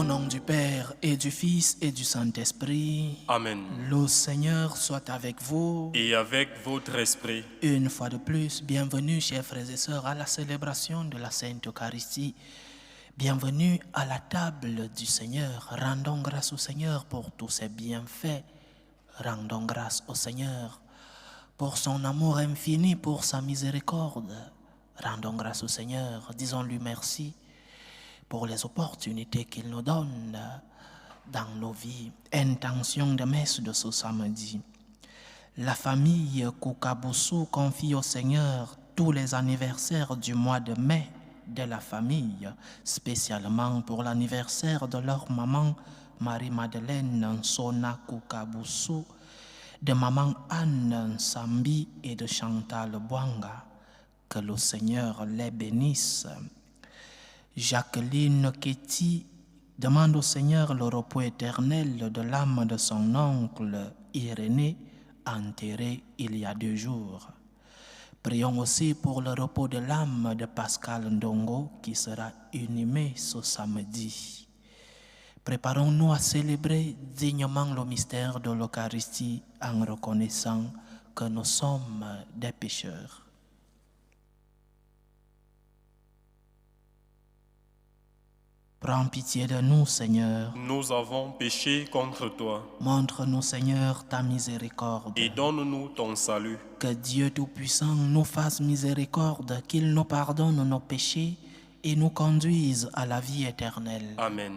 nom du Père et du Fils et du Saint-Esprit. Amen. Le Seigneur soit avec vous. Et avec votre esprit. Une fois de plus, bienvenue, chers frères et sœurs, à la célébration de la Sainte Eucharistie. Bienvenue à la table du Seigneur. Rendons grâce au Seigneur pour tous ses bienfaits. Rendons grâce au Seigneur pour son amour infini, pour sa miséricorde. Rendons grâce au Seigneur, disons-lui merci pour les opportunités qu'il nous donne dans nos vies. Intention de messe de ce samedi. La famille Koukabousou confie au Seigneur tous les anniversaires du mois de mai de la famille, spécialement pour l'anniversaire de leur maman Marie-Madeleine Sona Koukabousou, de maman Anne Sambi et de Chantal Bouanga. Que le Seigneur les bénisse. Jacqueline Ketty demande au Seigneur le repos éternel de l'âme de son oncle Irénée, enterré il y a 2 jours. Prions aussi pour le repos de l'âme de Pascal Ndongo qui sera inhumé ce samedi. Préparons-nous à célébrer dignement le mystère de l'Eucharistie en reconnaissant que nous sommes des pécheurs. Prends pitié de nous, Seigneur. Nous avons péché contre toi. Montre-nous, Seigneur, ta miséricorde. Et donne-nous ton salut. Que Dieu Tout-Puissant nous fasse miséricorde, qu'il nous pardonne nos péchés et nous conduise à la vie éternelle. Amen.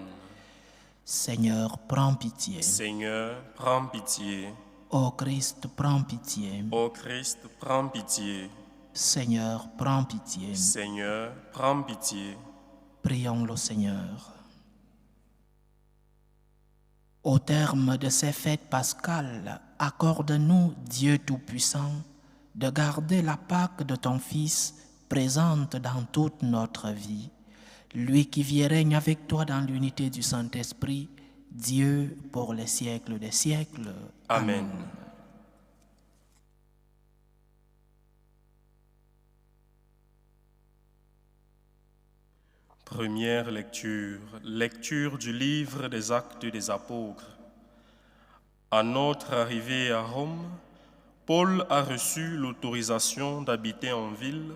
Seigneur, prends pitié. Seigneur, prends pitié. Ô Christ, prends pitié. Ô Christ, prends pitié. Seigneur, prends pitié. Seigneur, prends pitié. Prions le Seigneur. Au terme de ces fêtes pascales, accorde-nous, Dieu Tout-Puissant, de garder la Pâque de ton Fils présente dans toute notre vie. Lui qui vit et règne avec toi dans l'unité du Saint-Esprit, Dieu pour les siècles des siècles. Amen. Première lecture, lecture du livre des Actes des Apôtres. À notre arrivée à Rome, Paul a reçu l'autorisation d'habiter en ville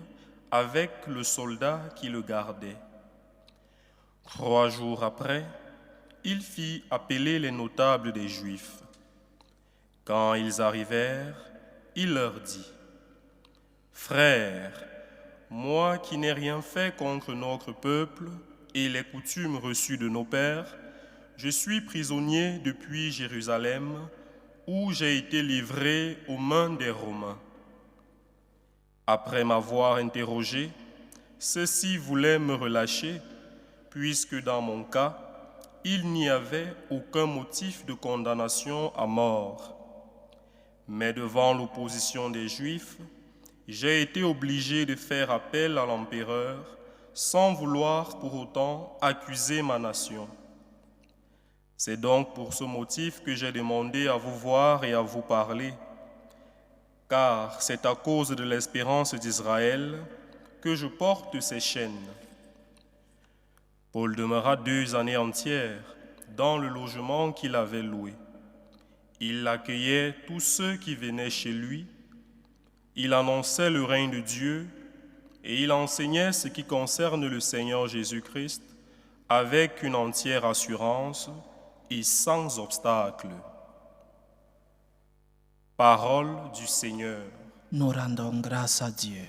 avec le soldat qui le gardait. 3 jours après, il fit appeler les notables des Juifs. Quand ils arrivèrent, il leur dit : « Frères, moi qui n'ai rien fait contre notre peuple et les coutumes reçues de nos pères, je suis prisonnier depuis Jérusalem, où j'ai été livré aux mains des Romains. Après m'avoir interrogé, ceux-ci voulaient me relâcher, puisque dans mon cas, il n'y avait aucun motif de condamnation à mort. Mais devant l'opposition des Juifs, j'ai été obligé de faire appel à l'empereur sans vouloir pour autant accuser ma nation. C'est donc pour ce motif que j'ai demandé à vous voir et à vous parler, car c'est à cause de l'espérance d'Israël que je porte ces chaînes. » Paul demeura 2 années entières dans le logement qu'il avait loué. Il accueillait tous ceux qui venaient chez lui. Il annonçait le règne de Dieu et il enseignait ce qui concerne le Seigneur Jésus-Christ avec une entière assurance et sans obstacle. Parole du Seigneur. Nous rendons grâce à Dieu.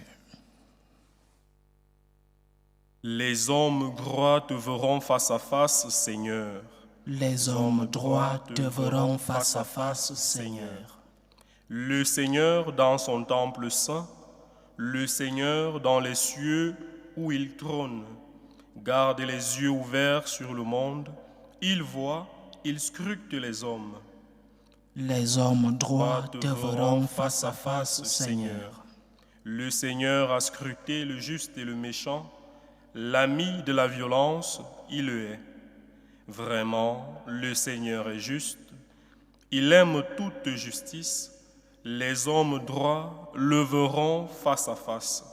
Les hommes droits te verront face à face, Seigneur. Les hommes droits te verront face à face, Seigneur. Le Seigneur dans son temple saint, le Seigneur dans les cieux où il trône, garde les yeux ouverts sur le monde, il voit, il scrute les hommes. Les hommes droits te verront face à face, Seigneur. Le Seigneur a scruté le juste et le méchant, l'ami de la violence, il le hait. Vraiment, le Seigneur est juste, il aime toute justice. Les hommes droits le verront face à face.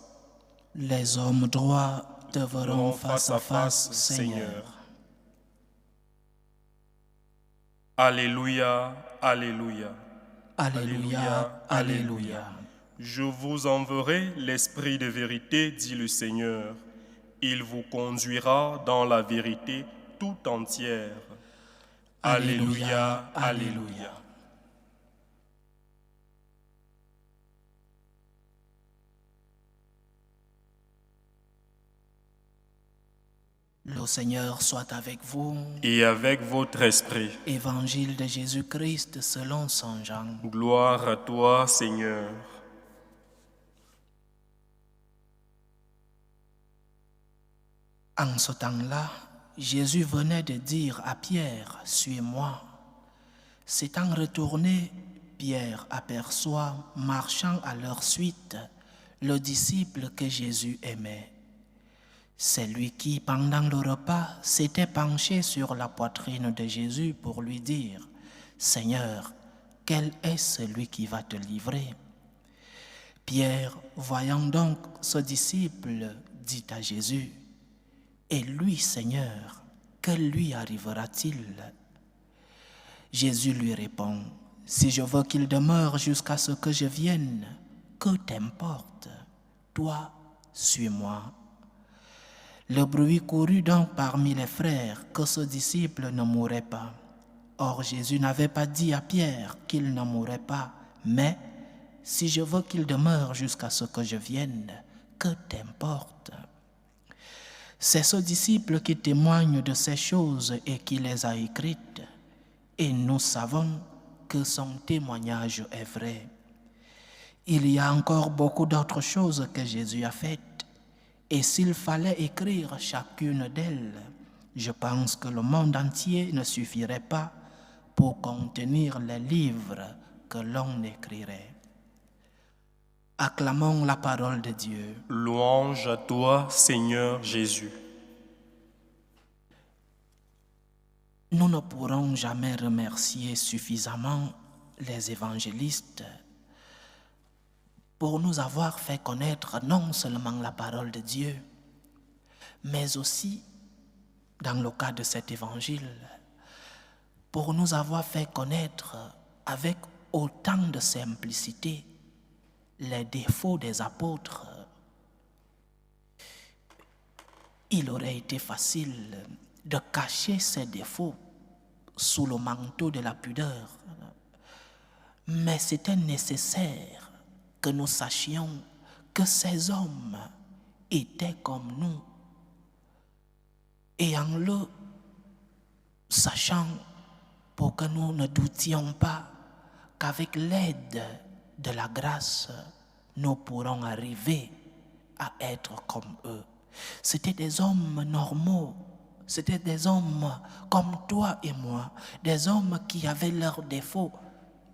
Les hommes droits te verront face à face, Seigneur. Alléluia, Alléluia. Alléluia, Alléluia. Je vous enverrai l'Esprit de vérité, dit le Seigneur. Il vous conduira dans la vérité tout entière. Alléluia, Alléluia. Le Seigneur soit avec vous. Et avec votre esprit. Évangile de Jésus-Christ selon Saint Jean. Gloire à toi, Seigneur. En ce temps-là, Jésus venait de dire à Pierre, « Suis-moi ». S'étant retourné, Pierre aperçoit, marchant à leur suite, le disciple que Jésus aimait. C'est lui qui, pendant le repas, s'était penché sur la poitrine de Jésus pour lui dire, « Seigneur, quel est celui qui va te livrer ?» Pierre, voyant donc ce disciple, dit à Jésus, « Et lui, Seigneur, que lui arrivera-t-il » Jésus lui répond, « Si je veux qu'il demeure jusqu'à ce que je vienne, que t'importe? Toi, suis-moi. » Le bruit courut donc parmi les frères que ce disciple ne mourrait pas. Or Jésus n'avait pas dit à Pierre qu'il ne mourrait pas, mais « Si je veux qu'il demeure jusqu'à ce que je vienne, que t'importe ?» C'est ce disciple qui témoigne de ces choses et qui les a écrites, et nous savons que son témoignage est vrai. Il y a encore beaucoup d'autres choses que Jésus a faites, et s'il fallait écrire chacune d'elles, je pense que le monde entier ne suffirait pas pour contenir les livres que l'on écrirait. Acclamons la parole de Dieu. Louange à toi, Seigneur Jésus. Nous ne pourrons jamais remercier suffisamment les évangélistes pour nous avoir fait connaître non seulement la parole de Dieu, mais aussi, dans le cas de cet évangile, pour nous avoir fait connaître avec autant de simplicité les défauts des apôtres. Il aurait été facile de cacher ces défauts sous le manteau de la pudeur, mais c'était nécessaire que nous sachions que ces hommes étaient comme nous. Et en le sachant, pour que nous ne doutions pas qu'avec l'aide de la grâce, nous pourrons arriver à être comme eux. C'étaient des hommes normaux, c'étaient des hommes comme toi et moi, des hommes qui avaient leurs défauts,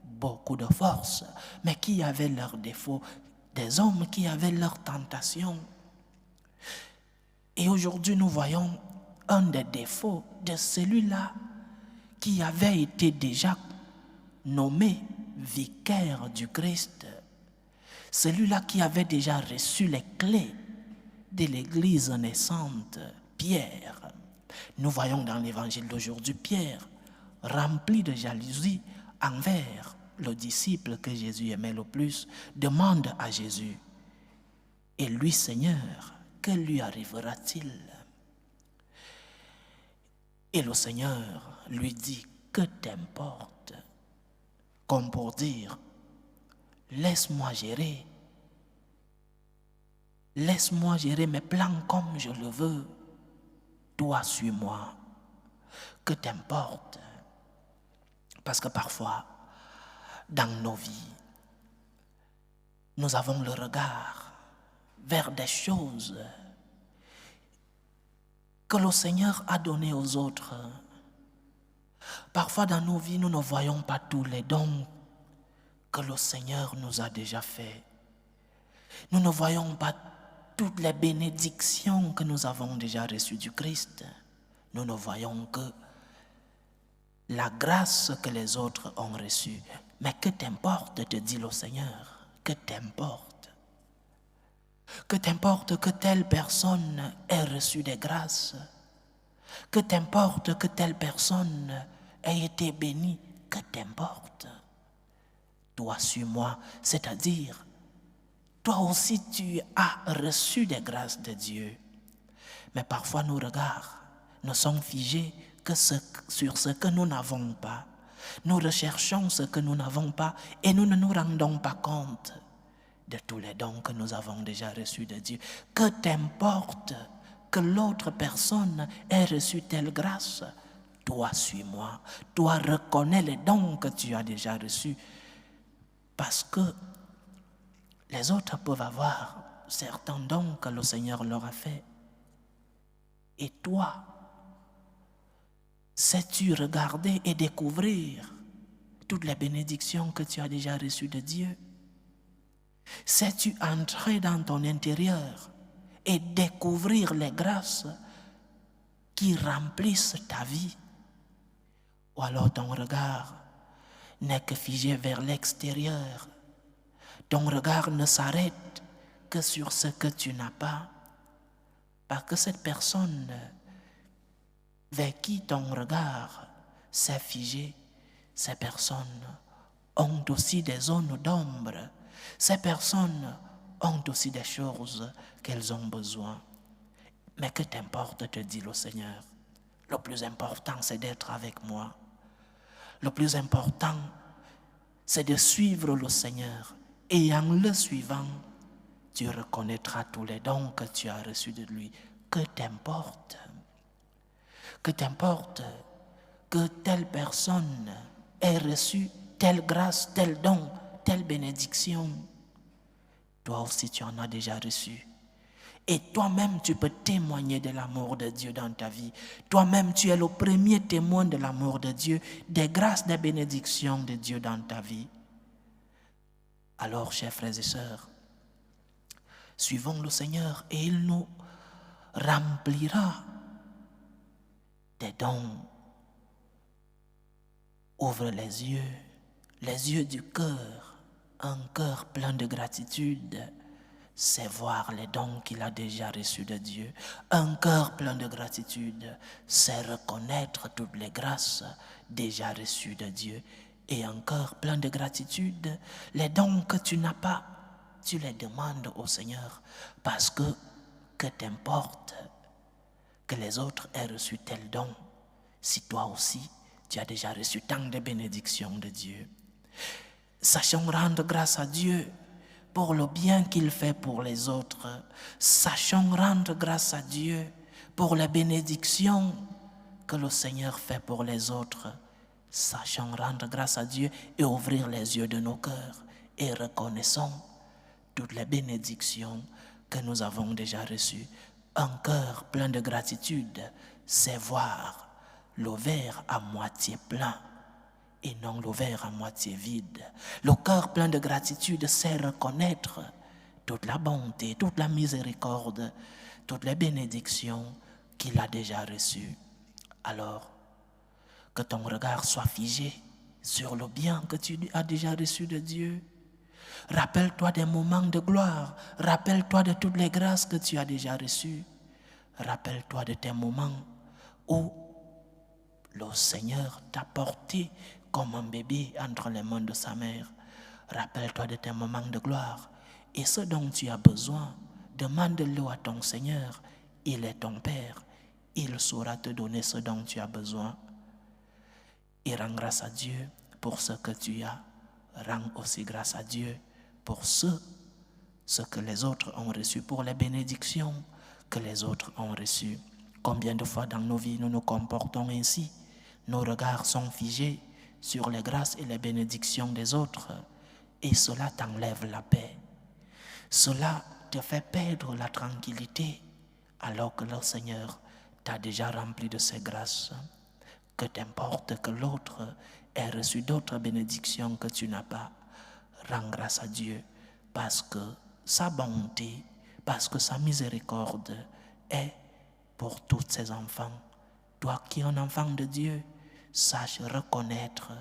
beaucoup de force, mais qui avaient leurs défauts, des hommes qui avaient leurs tentations. Et aujourd'hui, nous voyons un des défauts de celui-là qui avait été déjà nommé vicaire du Christ, celui-là qui avait déjà reçu les clés de l'Église naissante, Pierre. Nous voyons dans l'évangile d'aujourd'hui Pierre, rempli de jalousie envers le disciple que Jésus aimait le plus, demande à Jésus, « Et lui, Seigneur, que lui arrivera-t-il » Et le Seigneur lui dit, « Que t'importe » Comme pour dire, « Laisse-moi gérer. Laisse-moi gérer mes plans comme je le veux. Toi, suis-moi. Que t'importe » Parce que parfois, dans nos vies, nous avons le regard vers des choses que le Seigneur a données aux autres. Parfois dans nos vies, nous ne voyons pas tous les dons que le Seigneur nous a déjà faits. Nous ne voyons pas toutes les bénédictions que nous avons déjà reçues du Christ. Nous ne voyons que la grâce que les autres ont reçue. Mais que t'importe, te dit le Seigneur, que t'importe. Que t'importe que telle personne ait reçu des grâces. Que t'importe que telle personne ait été béni, que t'importe? Toi, suis-moi, c'est-à-dire, toi aussi tu as reçu des grâces de Dieu. Mais parfois nos regards ne sont figés que sur ce que nous n'avons pas. Nous recherchons ce que nous n'avons pas et nous ne nous rendons pas compte de tous les dons que nous avons déjà reçus de Dieu. Que t'importe que l'autre personne ait reçu telle grâce? Toi, suis-moi. Toi, reconnais les dons que tu as déjà reçus. Parce que les autres peuvent avoir certains dons que le Seigneur leur a fait. Et toi, sais-tu regarder et découvrir toutes les bénédictions que tu as déjà reçues de Dieu? Sais-tu entrer dans ton intérieur et découvrir les grâces qui remplissent ta vie? Ou alors ton regard n'est que figé vers l'extérieur. Ton regard ne s'arrête que sur ce que tu n'as pas. Parce que cette personne vers qui ton regard s'est figé, ces personnes ont aussi des zones d'ombre. Ces personnes ont aussi des choses qu'elles ont besoin. Mais que t'importe, te dit le Seigneur? Le plus important, c'est d'être avec moi. Le plus important, c'est de suivre le Seigneur. Et en le suivant, tu reconnaîtras tous les dons que tu as reçus de lui. Que t'importe? Que t'importe que telle personne ait reçu telle grâce, tel don, telle bénédiction? Toi aussi, tu en as déjà reçu. Et toi-même, tu peux témoigner de l'amour de Dieu dans ta vie. Toi-même, tu es le premier témoin de l'amour de Dieu, des grâces, des bénédictions de Dieu dans ta vie. Alors, chers frères et sœurs, suivons le Seigneur et il nous remplira des dons. Ouvre les yeux du cœur. Un cœur plein de gratitude, c'est voir les dons qu'il a déjà reçus de Dieu. Un cœur plein de gratitude, c'est reconnaître toutes les grâces déjà reçues de Dieu. Et un cœur plein de gratitude, les dons que tu n'as pas, tu les demandes au Seigneur. Parce que t'importe que les autres aient reçu tel don, si toi aussi, tu as déjà reçu tant de bénédictions de Dieu. Sachons rendre grâce à Dieu pour le bien qu'il fait pour les autres. Sachons rendre grâce à Dieu pour les bénédictions que le Seigneur fait pour les autres. Sachons rendre grâce à Dieu et ouvrir les yeux de nos cœurs et reconnaissons toutes les bénédictions que nous avons déjà reçues. Un cœur plein de gratitude, c'est voir le verre à moitié plein et non le verre à moitié vide. Le cœur plein de gratitude sait reconnaître toute la bonté, toute la miséricorde, toutes les bénédictions qu'il a déjà reçues. Alors, que ton regard soit figé sur le bien que tu as déjà reçu de Dieu. Rappelle-toi des moments de gloire. Rappelle-toi de toutes les grâces que tu as déjà reçues. Rappelle-toi de tes moments où le Seigneur t'a porté comme un bébé entre les mains de sa mère. Rappelle-toi de tes moments de gloire. Et ce dont tu as besoin, demande-le à ton Seigneur. Il est ton Père. Il saura te donner ce dont tu as besoin. Et rends grâce à Dieu pour ce que tu as. Rends aussi grâce à Dieu pour ce que les autres ont reçu, pour les bénédictions que les autres ont reçues. Combien de fois dans nos vies nous nous comportons ainsi? Nos regards sont figés sur les grâces et les bénédictions des autres et cela t'enlève la paix. Cela te fait perdre la tranquillité alors que le Seigneur t'a déjà rempli de ses grâces. Que t'importe que l'autre ait reçu d'autres bénédictions que tu n'as pas. Rends grâce à Dieu parce que sa bonté, parce que sa miséricorde est pour tous ses enfants. Toi qui es un enfant de Dieu, sache reconnaître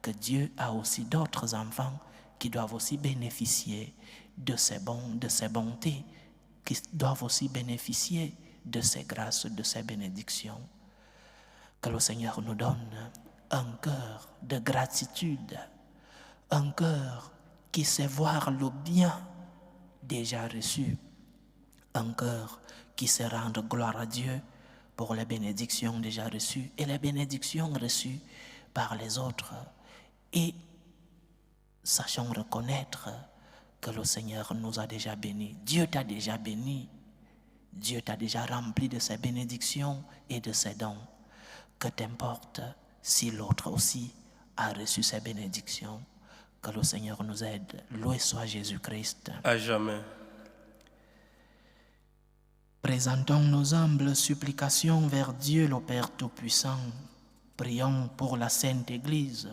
que Dieu a aussi d'autres enfants qui doivent aussi bénéficier de ses bontés, qui doivent aussi bénéficier de ses grâces, de ses bénédictions. Que le Seigneur nous donne un cœur de gratitude, un cœur qui sait voir le bien déjà reçu, un cœur qui sait rendre gloire à Dieu pour les bénédictions déjà reçues et les bénédictions reçues par les autres. Et sachons reconnaître que le Seigneur nous a déjà bénis. Dieu t'a déjà béni. Dieu t'a déjà rempli de ses bénédictions et de ses dons. Que t'importe si l'autre aussi a reçu ses bénédictions. Que le Seigneur nous aide. Loué soit Jésus-Christ. À jamais. Présentons nos humbles supplications vers Dieu le Père Tout-Puissant. Prions pour la Sainte Église.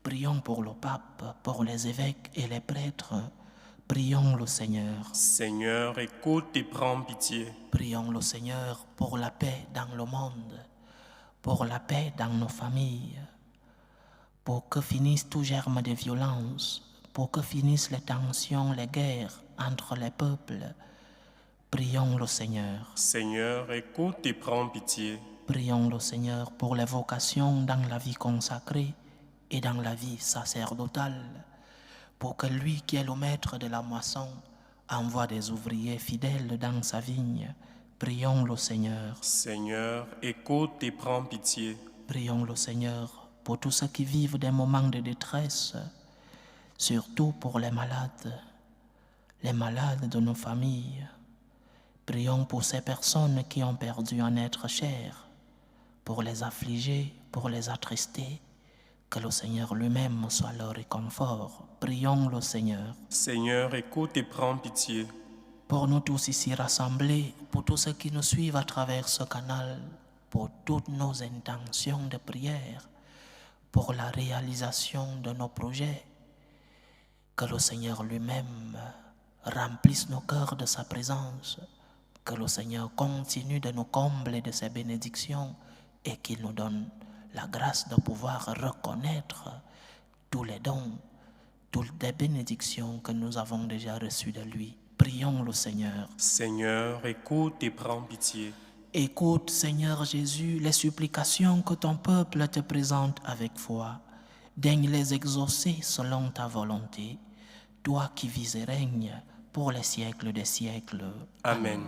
Prions pour le pape, pour les évêques et les prêtres. Prions le Seigneur. Seigneur, écoute et prends pitié. Prions le Seigneur pour la paix dans le monde, pour la paix dans nos familles, pour que finisse tout germe de violence, pour que finissent les tensions, les guerres entre les peuples. Prions le Seigneur. Seigneur, écoute et prends pitié. Prions le Seigneur pour les vocations dans la vie consacrée et dans la vie sacerdotale, pour que lui qui est le maître de la moisson envoie des ouvriers fidèles dans sa vigne. Prions le Seigneur. Seigneur, écoute et prends pitié. Prions le Seigneur pour tous ceux qui vivent des moments de détresse, surtout pour les malades de nos familles. Prions pour ces personnes qui ont perdu un être cher, pour les affligés, pour les attristés, que le Seigneur lui-même soit leur réconfort. Prions le Seigneur. Seigneur, écoute et prends pitié. Pour nous tous ici rassemblés, pour tous ceux qui nous suivent à travers ce canal, pour toutes nos intentions de prière, pour la réalisation de nos projets, que le Seigneur lui-même remplisse nos cœurs de sa présence, que le Seigneur continue de nous combler de ses bénédictions et qu'il nous donne la grâce de pouvoir reconnaître tous les dons, toutes les bénédictions que nous avons déjà reçues de lui. Prions le Seigneur. Seigneur, écoute et prends pitié. Écoute, Seigneur Jésus, les supplications que ton peuple te présente avec foi. Daigne les exaucer selon ta volonté, toi qui vis et règnes pour les siècles des siècles. Amen.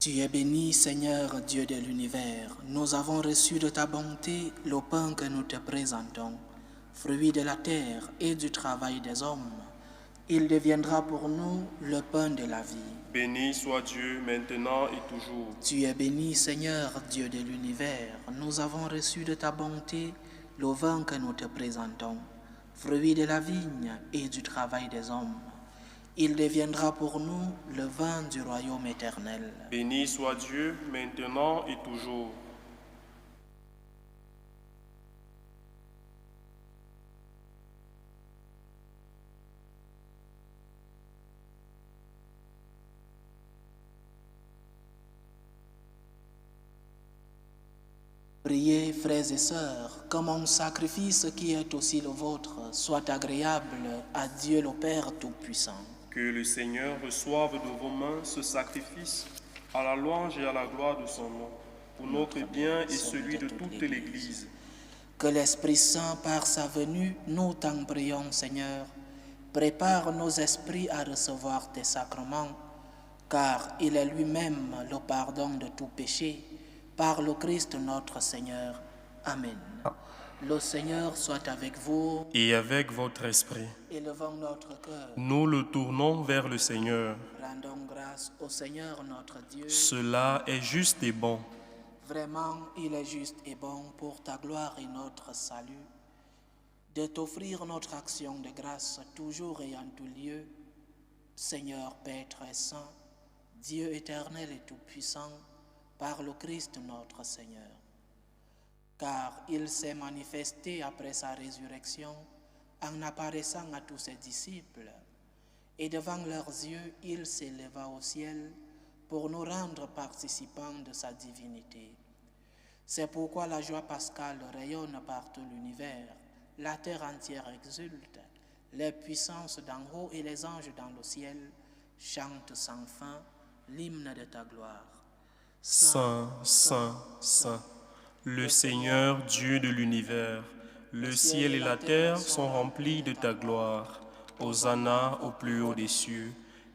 Tu es béni, Seigneur Dieu de l'univers. Nous avons reçu de ta bonté le pain que nous te présentons, fruit de la terre et du travail des hommes. Il deviendra pour nous le pain de la vie. Béni soit Dieu maintenant et toujours. Tu es béni, Seigneur Dieu de l'univers. Nous avons reçu de ta bonté le vin que nous te présentons, fruit de la vigne et du travail des hommes. Il deviendra pour nous le vin du royaume éternel. Béni soit Dieu maintenant et toujours. Priez, frères et sœurs, que mon sacrifice qui est aussi le vôtre soit agréable à Dieu le Père Tout-Puissant. Que le Seigneur reçoive de vos mains ce sacrifice à la louange et à la gloire de son nom, pour notre bien et celui de toute l'Église. Que l'Esprit Saint, par sa venue, nous t'en prions, Seigneur, prépare nos esprits à recevoir tes sacrements, car il est lui-même le pardon de tout péché, par le Christ notre Seigneur. Amen. Le Seigneur soit avec vous. Et avec votre esprit. Élevons notre cœur. Nous le tournons vers le Seigneur. Rendons grâce au Seigneur notre Dieu. Cela est juste et bon. Vraiment, il est juste et bon pour ta gloire et notre salut, de t'offrir notre action de grâce toujours et en tout lieu, Seigneur Père très saint, Dieu éternel et tout-puissant, par le Christ notre Seigneur. car il s'est manifesté après sa résurrection en apparaissant à tous ses disciples, et devant leurs yeux, il s'éleva au ciel pour nous rendre participants de sa divinité. C'est pourquoi la joie pascale rayonne par tout l'univers, la terre entière exulte, les puissances d'en haut et les anges dans le ciel chantent sans fin l'hymne de ta gloire. Saint, Saint, Saint, le Seigneur Dieu de l'univers, le ciel et la terre sont remplis de ta gloire. Hosanna au plus haut des cieux.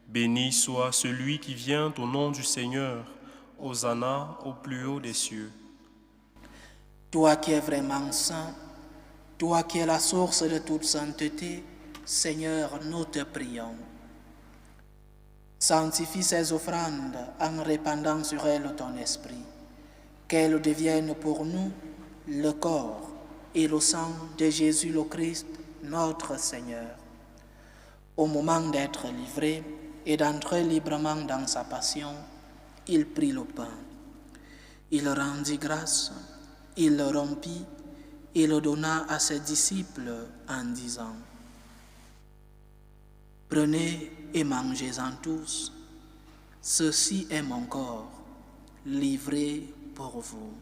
Béni soit celui qui vient au nom du Seigneur. Hosanna au plus haut des cieux. Toi qui es vraiment saint, toi qui es la source de toute sainteté, Seigneur, nous te prions. Sanctifie ces offrandes en répandant sur elles ton esprit, qu'elles deviennent pour nous le corps et le sang de Jésus le Christ, notre Seigneur. Au moment d'être livré et d'entrer librement dans sa passion, il prit le pain. Il rendit grâce, il le rompit et le donna à ses disciples en disant: Prenez et mangez-en tous, ceci est mon corps, livré pour vous.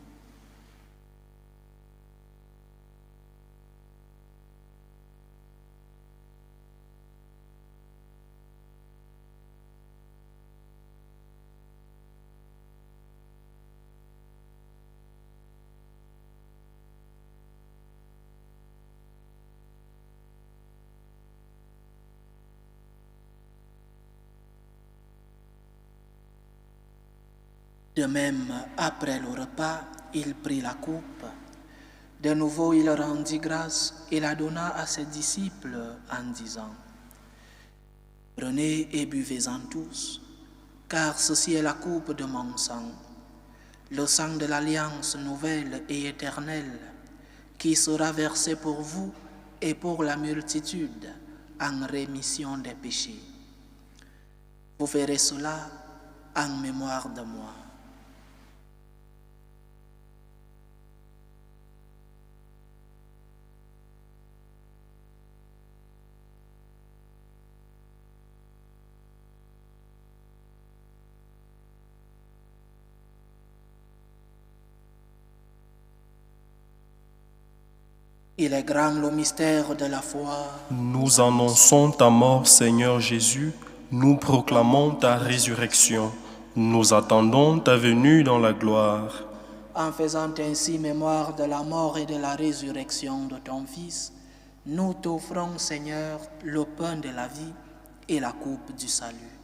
De même, après le repas, il prit la coupe. De nouveau, il rendit grâce et la donna à ses disciples en disant: Prenez et buvez-en tous, car ceci est la coupe de mon sang, le sang de l'alliance nouvelle et éternelle, qui sera versé pour vous et pour la multitude en rémission des péchés. Vous ferez cela en mémoire de moi. Il est grand le mystère de la foi. Nous annonçons ta mort, Seigneur Jésus. Nous proclamons ta résurrection. Nous attendons ta venue dans la gloire. En faisant ainsi mémoire de la mort et de la résurrection de ton Fils, nous t'offrons, Seigneur, le pain de la vie et la coupe du salut.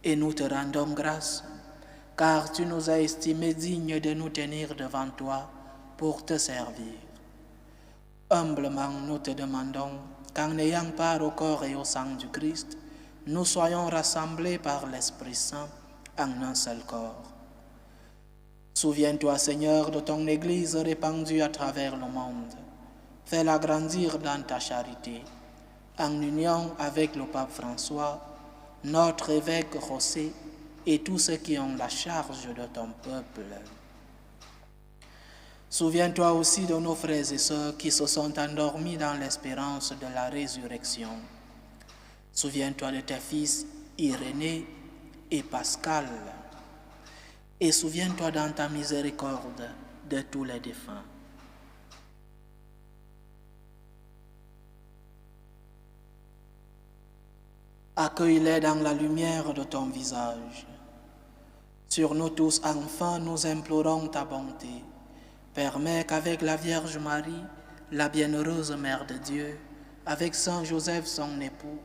Et nous te rendons grâce, car tu nous as estimés dignes de nous tenir devant toi pour te servir. Humblement, nous te demandons qu'en ayant part au corps et au sang du Christ, nous soyons rassemblés par l'Esprit Saint en un seul corps. Souviens-toi, Seigneur, de ton Église répandue à travers le monde. Fais-la grandir dans ta charité, en union avec le pape François, notre évêque José et tous ceux qui ont la charge de ton peuple. Souviens-toi aussi de nos frères et sœurs qui se sont endormis dans l'espérance de la résurrection. Souviens-toi de tes fils Irénée et Pascal. Et souviens-toi dans ta miséricorde de tous les défunts. Accueille-les dans la lumière de ton visage. Sur nous tous, enfin, nous implorons ta bonté. Permets qu'avec la Vierge Marie, la bienheureuse Mère de Dieu, avec Saint Joseph son époux,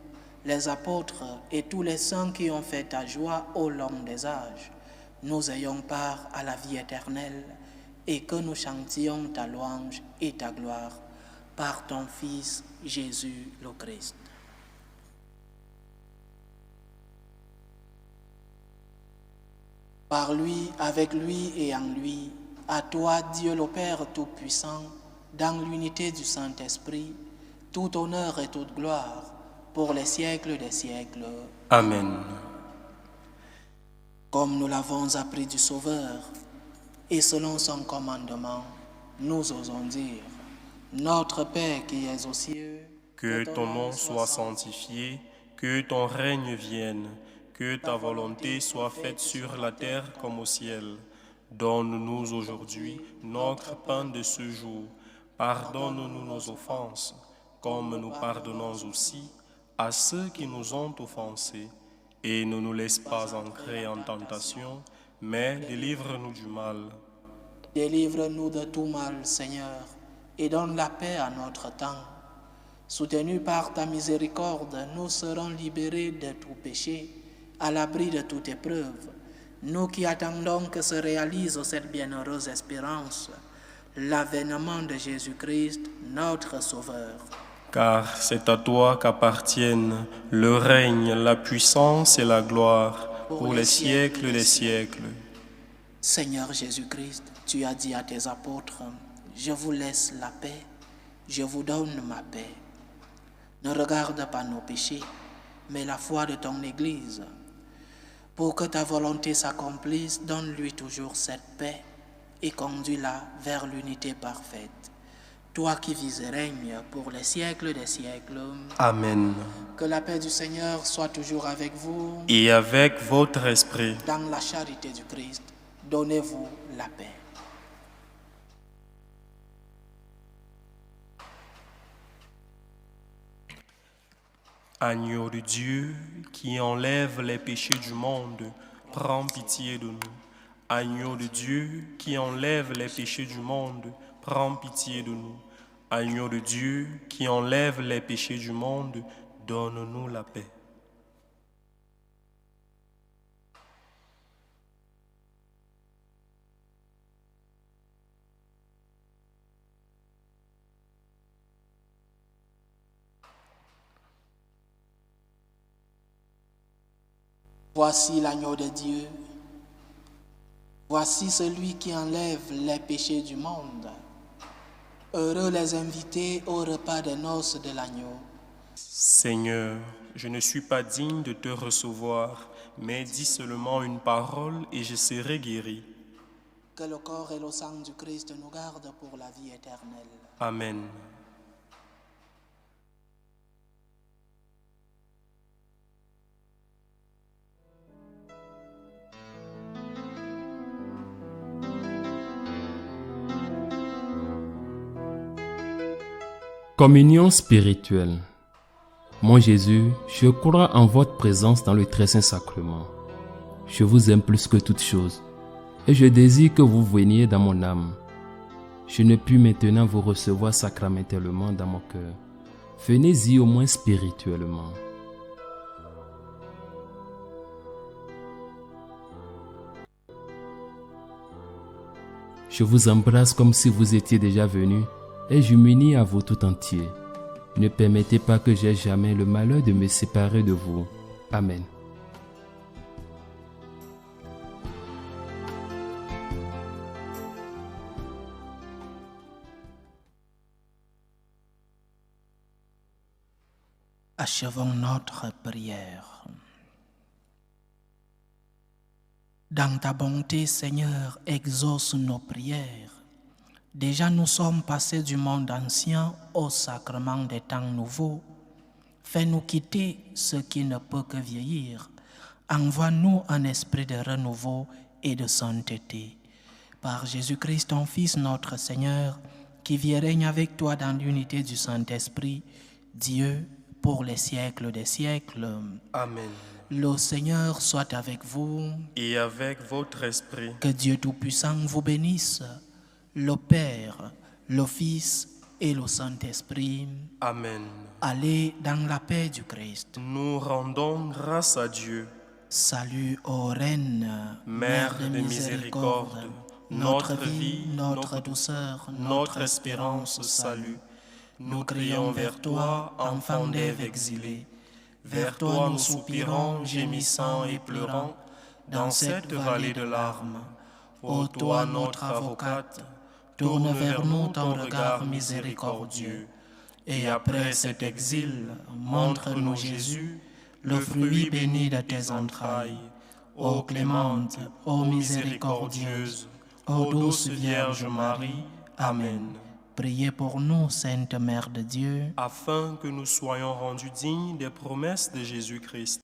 les apôtres et tous les saints qui ont fait ta joie au long des âges, nous ayons part à la vie éternelle et que nous chantions ta louange et ta gloire par ton Fils Jésus le Christ. Par lui, avec lui et en lui, à toi, Dieu le Père Tout-Puissant, dans l'unité du Saint-Esprit, tout honneur et toute gloire pour les siècles des siècles. Amen. Comme nous l'avons appris du Sauveur, et selon son commandement, nous osons dire, Notre Père qui es aux cieux, que ton nom soit sanctifié, que ton règne vienne, que ta volonté soit faite sur la terre comme au ciel. Donne-nous aujourd'hui notre pain de ce jour. Pardonne-nous nos offenses, comme nous pardonnons aussi à ceux qui nous ont offensés. Et ne nous laisse pas entrer en tentation, mais délivre-nous du mal. Délivre-nous de tout mal, Seigneur, et donne la paix à notre temps. Soutenus par ta miséricorde, nous serons libérés de tout péché, à l'abri de toute épreuve. Nous qui attendons que se réalise cette bienheureuse espérance, l'avènement de Jésus-Christ, notre Sauveur. Car c'est à toi qu'appartiennent le règne, la puissance et la gloire pour les siècles des siècles. Seigneur Jésus-Christ, tu as dit à tes apôtres, « Je vous laisse la paix, je vous donne ma paix. » Ne regarde pas nos péchés, mais la foi de ton Église. Pour que ta volonté s'accomplisse, donne-lui toujours cette paix et conduis-la vers l'unité parfaite. Toi qui vis et règnes pour les siècles des siècles. Amen. Que la paix du Seigneur soit toujours avec vous. Et avec votre esprit. Dans la charité du Christ, donnez-vous la paix. Agneau de Dieu qui enlève les péchés du monde, prends pitié de nous. Agneau de Dieu qui enlève les péchés du monde, prends pitié de nous. Agneau de Dieu qui enlève les péchés du monde, donne-nous la paix. Voici l'agneau de Dieu. Voici celui qui enlève les péchés du monde. Heureux les invités au repas des noces de l'agneau. Seigneur, je ne suis pas digne de te recevoir, mais dis seulement une parole et je serai guéri. Que le corps et le sang du Christ nous gardent pour la vie éternelle. Amen. Communion spirituelle. Mon Jésus, je crois en votre présence dans le très saint sacrement. Je vous aime plus que toute chose et je désire que vous veniez dans mon âme. Je ne puis maintenant vous recevoir sacramentellement dans mon cœur. Venez-y au moins spirituellement. Je vous embrasse comme si vous étiez déjà venu et je m'unis à vous tout entier. Ne permettez pas que j'aie jamais le malheur de me séparer de vous. Amen. Achevons notre prière. Dans ta bonté, Seigneur, exauce nos prières. Déjà nous sommes passés du monde ancien au sacrement des temps nouveaux. Fais-nous quitter ce qui ne peut que vieillir. Envoie-nous un esprit de renouveau et de sainteté. Par Jésus-Christ, ton Fils, notre Seigneur, qui vit et règne avec toi dans l'unité du Saint-Esprit, Dieu, pour les siècles des siècles. Amen. Le Seigneur soit avec vous. Et avec votre esprit. Que Dieu Tout-Puissant vous bénisse, le Père, le Fils et le Saint-Esprit. Amen. Allez dans la paix du Christ. Nous rendons grâce à Dieu. Salut ô Reine, Mère de miséricorde, notre vie, notre douceur, notre espérance, salut. Nous crions vers toi, enfant d'Ève exilée. Vers toi nous soupirons, gémissant et pleurant, dans cette vallée de larmes. Ô toi notre avocate, tourne vers nous ton regard miséricordieux. Et après cet exil, montre-nous Jésus, le fruit béni de tes entrailles. Ô clémente, ô miséricordieuse, ô douce Vierge Marie, Amen. Priez pour nous, Sainte Mère de Dieu, Afin que nous soyons rendus dignes des promesses de Jésus-Christ.